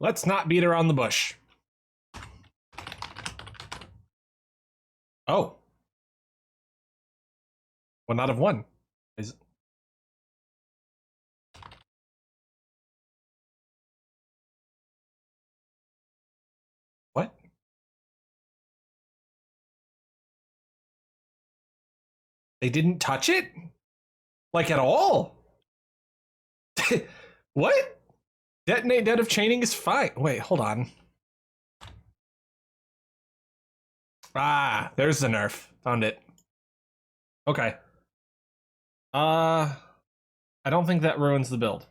let's not beat around the bush. Oh. 1 out of 1. Is what? They didn't touch it? Like at all? What? Detonate dead of chaining is fine. Wait, hold on. Ah, there's the nerf. Found it. Okay. I don't think that ruins the build.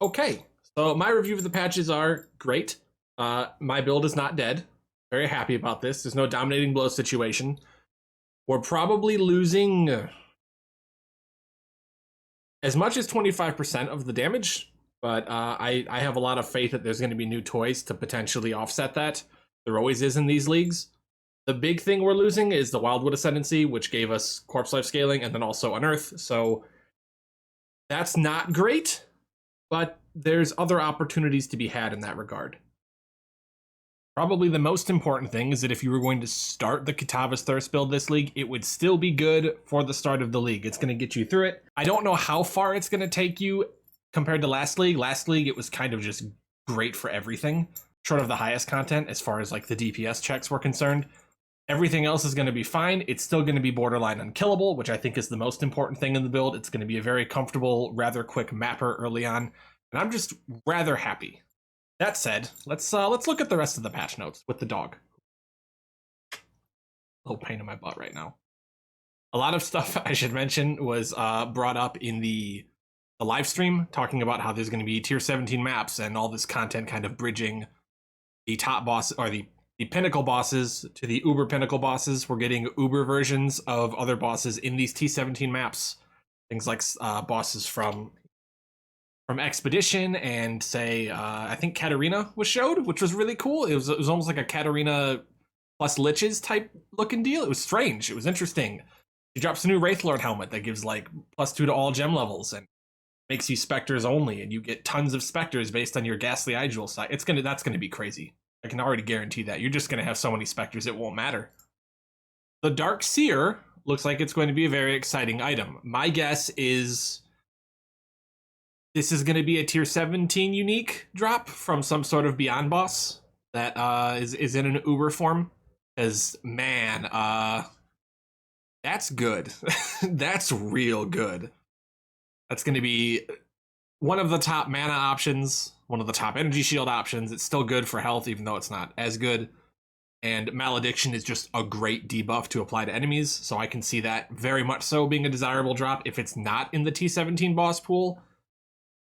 Okay, so my review of the patches are great. My build is not dead. Very happy about this. There's no dominating blow situation. We're probably losing as much as 25% of the damage, but I have a lot of faith that there's going to be new toys to potentially offset that. There always is in these leagues. The big thing we're losing is the Wildwood Ascendancy, which gave us corpse life scaling and then also Unearth. So that's not great, but there's other opportunities to be had in that regard. Probably the most important thing is that if you were going to start the Kitava's Thirst build this league, it would still be good for the start of the league. It's going to get you through it. I don't know how far it's going to take you compared to last league. Last league, it was kind of just great for everything, short of the highest content as far as like the DPS checks were concerned. Everything else is going to be fine. It's still going to be borderline unkillable, which I think is the most important thing in the build. It's going to be a very comfortable, rather quick mapper early on, and I'm just rather happy. That said, let's look at the rest of the patch notes with the dog. A little pain in my butt right now. A lot of stuff I should mention was brought up in the live stream, talking about how there's going to be tier 17 maps and all this content kind of bridging the top boss or the pinnacle bosses to the uber pinnacle bosses. We're getting uber versions of other bosses in these T17 maps. Things like bosses from Expedition and say I think Katarina was showed, which was really cool. It was almost like a Katarina plus Liches type looking deal. It was strange. It was interesting. She drops a new Wraithlord helmet that gives like +2 to all gem levels and makes you specters only, and you get tons of specters based on your Ghastly Eye Jewel site. That's gonna be crazy. I can already guarantee that. You're just gonna have so many specters it won't matter. The Dark Seer looks like it's going to be a very exciting item. My guess is this is going to be a tier 17 unique drop from some sort of Beyond boss that is in an Uber form. Because, man, that's good. That's real good. That's going to be one of the top mana options, one of the top energy shield options. It's still good for health, even though it's not as good. And Malediction is just a great debuff to apply to enemies, so I can see that very much so being a desirable drop. If it's not in the T17 boss pool,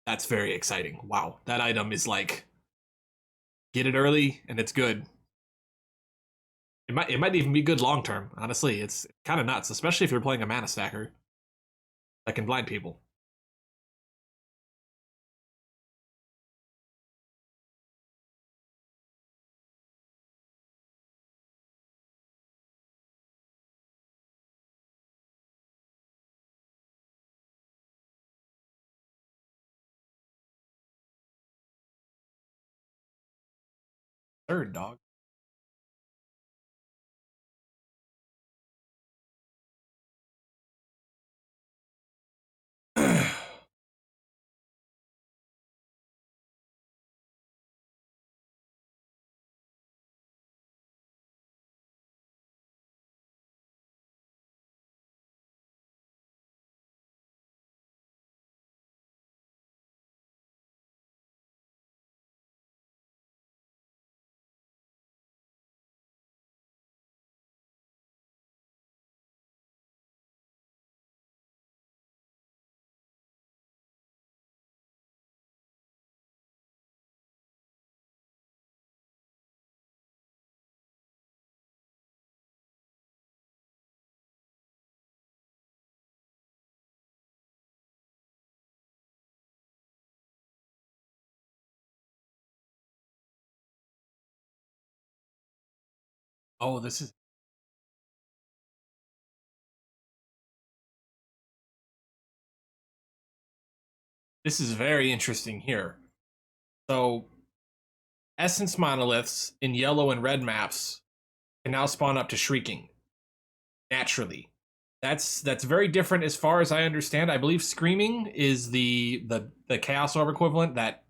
that's very exciting. Wow, that item is like, get it early and it's good. It might even be good long term. Honestly, it's kind of nuts, especially if you're playing a mana stacker that can blind people. Third dog. Oh, this is very interesting here. So essence monoliths in yellow and red maps can now spawn up to shrieking naturally. That's very different as far as I understand. I believe screaming is the chaos orb equivalent, that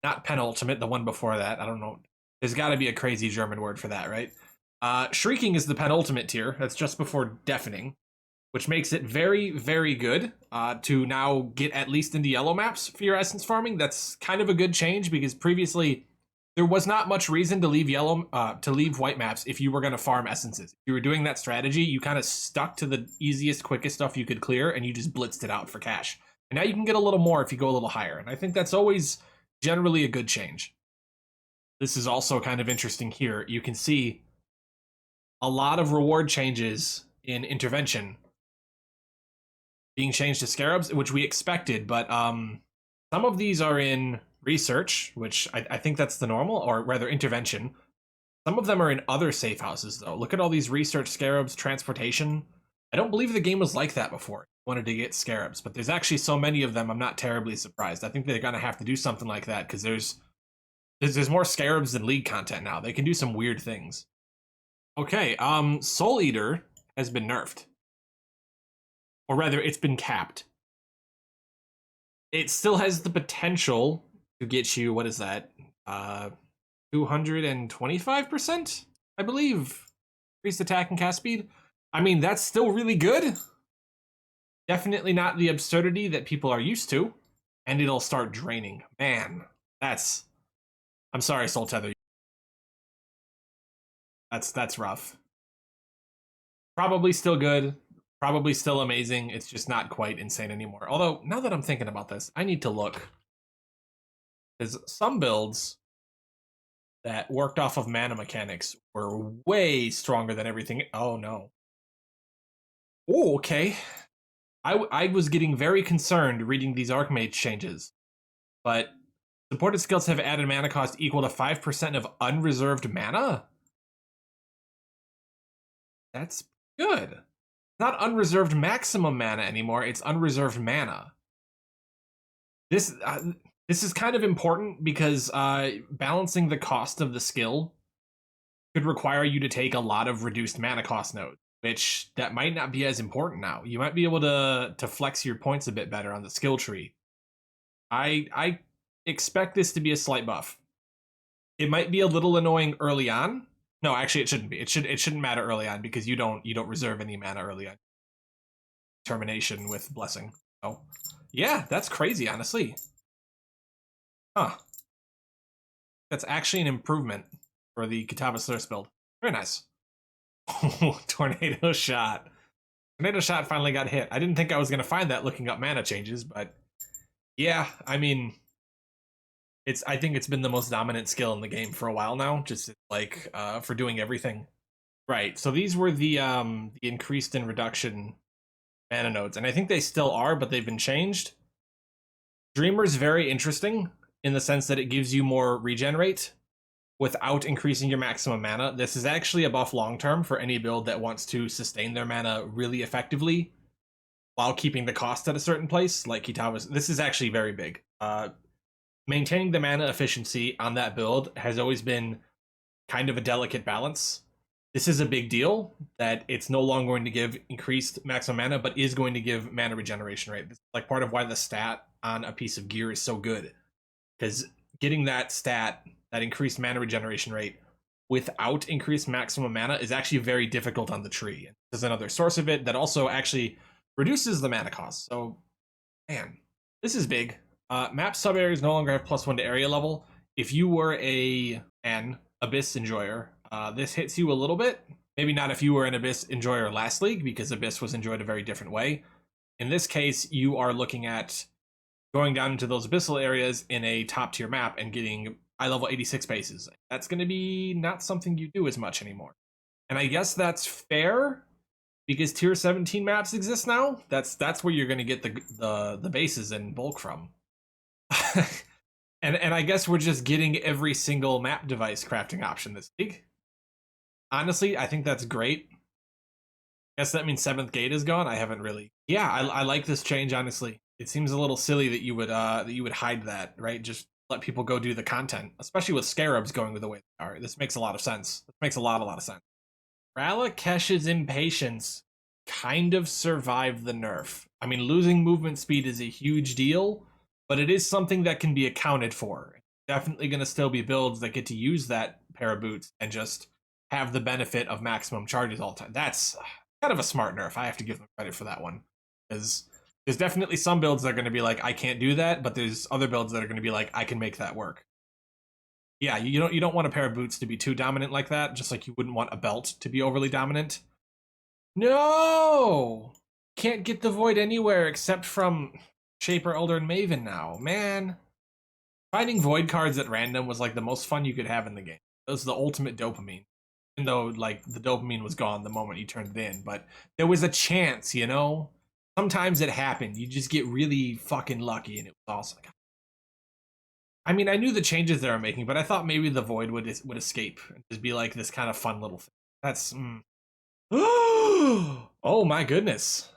not penultimate, the one before that. I don't know. There's got to be a crazy German word for that, right? Shrieking is the penultimate tier. That's just before deafening, which makes it very, very good to now get at least into yellow maps for your essence farming. That's kind of a good change because previously there was not much reason to leave white maps if you were going to farm essences. If you were doing that strategy, you kind of stuck to the easiest, quickest stuff you could clear, and you just blitzed it out for cash. And now you can get a little more if you go a little higher, and I think that's always generally a good change. This is also kind of interesting here. You can see a lot of reward changes in intervention being changed to scarabs, which we expected, but some of these are in research, which I think that's the normal, or rather intervention. Some of them are in other safe houses, though. Look at all these research scarabs, transportation. I don't believe the game was like that before. I wanted to get scarabs, but there's actually so many of them, I'm not terribly surprised. I think they're going to have to do something like that, because there's more scarabs than League content now. They can do some weird things. Okay, Soul Eater has been nerfed. Or rather, it's been capped. It still has the potential to get you, what is that? 225%, I believe. Increased attack and cast speed. I mean, that's still really good. Definitely not the absurdity that people are used to. And it'll start draining. Man, that's... I'm sorry, Soul Tether. That's rough. Probably still good. Probably still amazing. It's just not quite insane anymore. Although, now that I'm thinking about this, I need to look. Because some builds that worked off of mana mechanics were way stronger than everything. Oh, no. Oh, okay. I was getting very concerned reading these Archmage changes. But supported skills have added mana cost equal to 5% of unreserved mana? That's good. Not unreserved maximum mana anymore, it's unreserved mana. This is kind of important because balancing the cost of the skill could require you to take a lot of reduced mana cost nodes, which that might not be as important now. You might be able to flex your points a bit better on the skill tree. I expect this to be a slight buff. It might be a little annoying early on. No, actually, it shouldn't be. It shouldn't matter early on because you don't reserve any mana early on. Termination with blessing. Oh, yeah, that's crazy. Honestly, huh? That's actually an improvement for the Kitava Slurse build. Very nice. Tornado shot. Tornado shot finally got hit. I didn't think I was gonna find that looking up mana changes, but yeah, I mean, I think it's been the most dominant skill in the game for a while now, just like for doing everything. Right. So these were the increased and reduction mana nodes, and I think they still are, but they've been changed. Dreamer's very interesting in the sense that it gives you more regenerate without increasing your maximum mana. This is actually a buff long term for any build that wants to sustain their mana really effectively while keeping the cost at a certain place, like Kitava's. This is actually very big. Maintaining the mana efficiency on that build has always been kind of a delicate balance. This is a big deal that it's no longer going to give increased maximum mana, but is going to give mana regeneration rate. This is like part of why the stat on a piece of gear is so good, because getting that stat, that increased mana regeneration rate, without increased maximum mana is actually very difficult on the tree. There's another source of it that also actually reduces the mana cost. So, man, this is big. Map sub-areas no longer have +1 to area level. If you were an Abyss enjoyer, this hits you a little bit. Maybe not if you were an Abyss enjoyer last league, because Abyss was enjoyed a very different way. In this case, you are looking at going down into those abyssal areas in a top tier map and getting high level 86 bases. That's going to be not something you do as much anymore. And I guess that's fair because tier 17 maps exist now. That's where you're going to get the bases in bulk from. and I guess we're just getting every single map device crafting option this league. Honestly, I think that's great. I guess that means 7th gate is gone. I haven't really. Yeah, I like this change, honestly. It seems a little silly that you would hide that, right? Just let people go do the content, especially with Scarabs going the way they are. This makes a lot of sense. This makes a lot of sense. Ralakesh's impatience kind of survived the nerf. I mean, losing movement speed is a huge deal, but it is something that can be accounted for. Definitely going to still be builds that get to use that pair of boots and just have the benefit of maximum charges all the time. That's kind of a smart nerf. I have to give them credit for that one. Because there's definitely some builds that are going to be like, I can't do that, but there's other builds that are going to be like, I can make that work. Yeah, you don't want a pair of boots to be too dominant like that, just like you wouldn't want a belt to be overly dominant. No! Can't get the Void anywhere except from Shaper, Elder, and Maven now. Man. Finding Void cards at random was like the most fun you could have in the game. It was the ultimate dopamine. Even though like the dopamine was gone the moment you turned it in, but there was a chance, you know? Sometimes it happened. You just get really fucking lucky and it was awesome. I mean, I knew the changes they were making, but I thought maybe the Void would escape and just be like this kind of fun little thing. That's oh my goodness.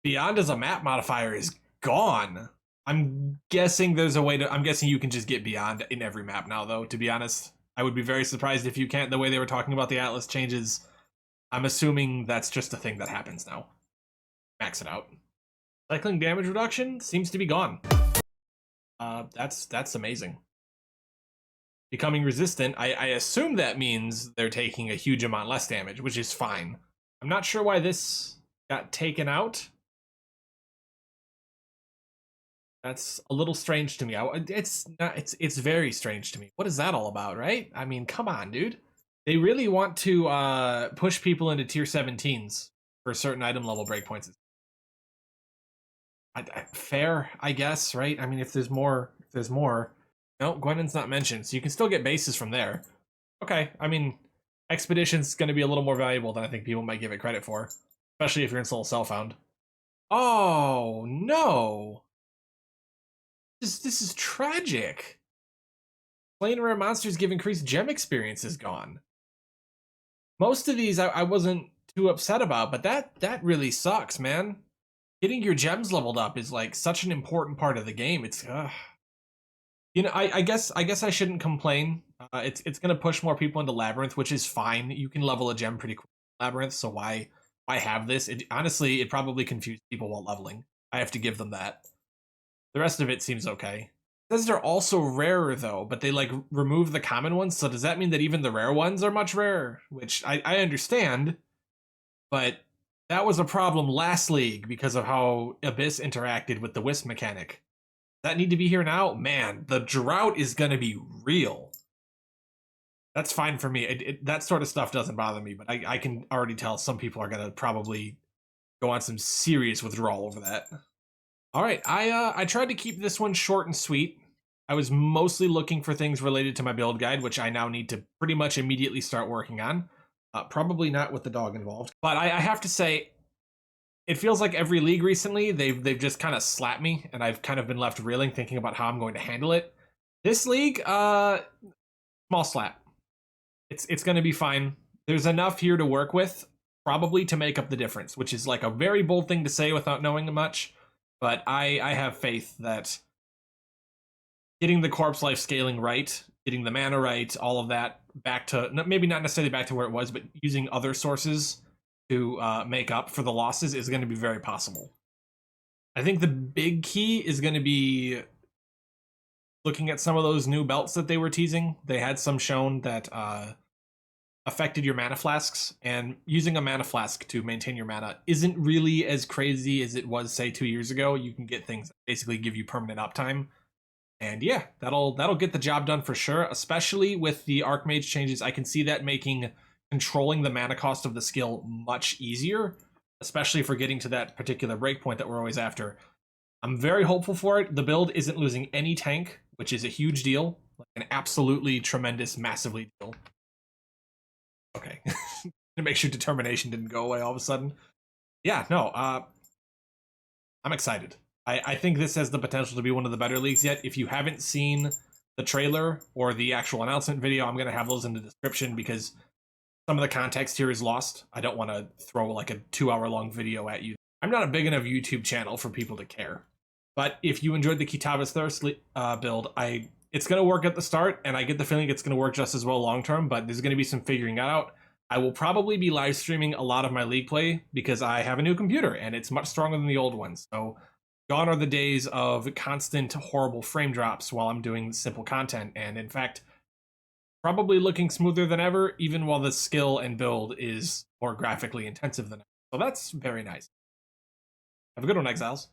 Beyond as a map modifier is gone. I'm guessing there's a way to. I'm guessing you can just get Beyond in every map now, though, to be honest. I would be very surprised if you can't. The way they were talking about the Atlas changes, I'm assuming that's just a thing that happens now. Max it out. Cycling damage reduction seems to be gone. That's amazing. Becoming resistant, I assume that means they're taking a huge amount less damage, which is fine. I'm not sure why this got taken out. That's a little strange to me. It's very strange to me. What is that all about, right? I mean, come on, dude. They really want to push people into tier 17s for certain item level breakpoints. Fair, I guess, right? I mean, if there's more. No, Gwendon's not mentioned, so you can still get bases from there. Okay, I mean, Expedition's going to be a little more valuable than I think people might give it credit for, especially if you're in Soul Cellfound. Oh, no. This is tragic. Playing rare monsters give increased gem experience is gone. Most of these I wasn't too upset about, but that really sucks, man. Getting your gems leveled up is like such an important part of the game. It's you know, I guess I shouldn't complain. It's gonna push more people into Labyrinth, which is fine. You can level a gem pretty quick in Labyrinth, so why have this? Honestly, it probably confused people while leveling. I have to give them that. The rest of it seems okay. It says they're also rarer though, but they like remove the common ones, so does that mean that even the rare ones are much rarer? Which I understand, but that was a problem last league because of how Abyss interacted with the Wisp mechanic. Does that need to be here now? Man, the drought is gonna be real. That's fine for me. That sort of stuff doesn't bother me, but I can already tell some people are gonna probably go on some serious withdrawal over that. All right, I tried to keep this one short and sweet. I was mostly looking for things related to my build guide, which I now need to pretty much immediately start working on. Probably not with the dog involved, but I have to say, it feels like every league recently they've just kind of slapped me, and I've kind of been left reeling, thinking about how I'm going to handle it. This league, small slap. It's going to be fine. There's enough here to work with, probably to make up the difference, which is like a very bold thing to say without knowing much. But I have faith that getting the corpse life scaling right, getting the mana right, all of that back to, maybe not necessarily back to where it was, but using other sources to make up for the losses is going to be very possible. I think the big key is going to be looking at some of those new belts that they were teasing. They had some shown that affected your mana flasks, and using a mana flask to maintain your mana isn't really as crazy as it was, say, 2 years ago. You can get things that basically give you permanent uptime, and yeah, that'll get the job done for sure. Especially with the Archmage changes, I can see that making controlling the mana cost of the skill much easier, especially for getting to that particular breakpoint that we're always after. I'm very hopeful for it. The build isn't losing any tank, which is a huge deal, like an absolutely tremendous, massively deal. Okay. To make sure determination didn't go away all of a sudden. Yeah, no, I'm excited. I think this has the potential to be one of the better leagues yet. If you haven't seen the trailer or the actual announcement video, I'm going to have those in the description because some of the context here is lost. I don't want to throw like a 2-hour long video at you. I'm not a big enough YouTube channel for people to care. But if you enjoyed the Kitava's Thirst build, it's going to work at the start, and I get the feeling it's going to work just as well long term, but there's going to be some figuring out. I will probably be live streaming a lot of my League play because I have a new computer, and it's much stronger than the old one. So gone are the days of constant horrible frame drops while I'm doing simple content, and in fact, probably looking smoother than ever, even while the skill and build is more graphically intensive than ever. So that's very nice. Have a good one, Exiles.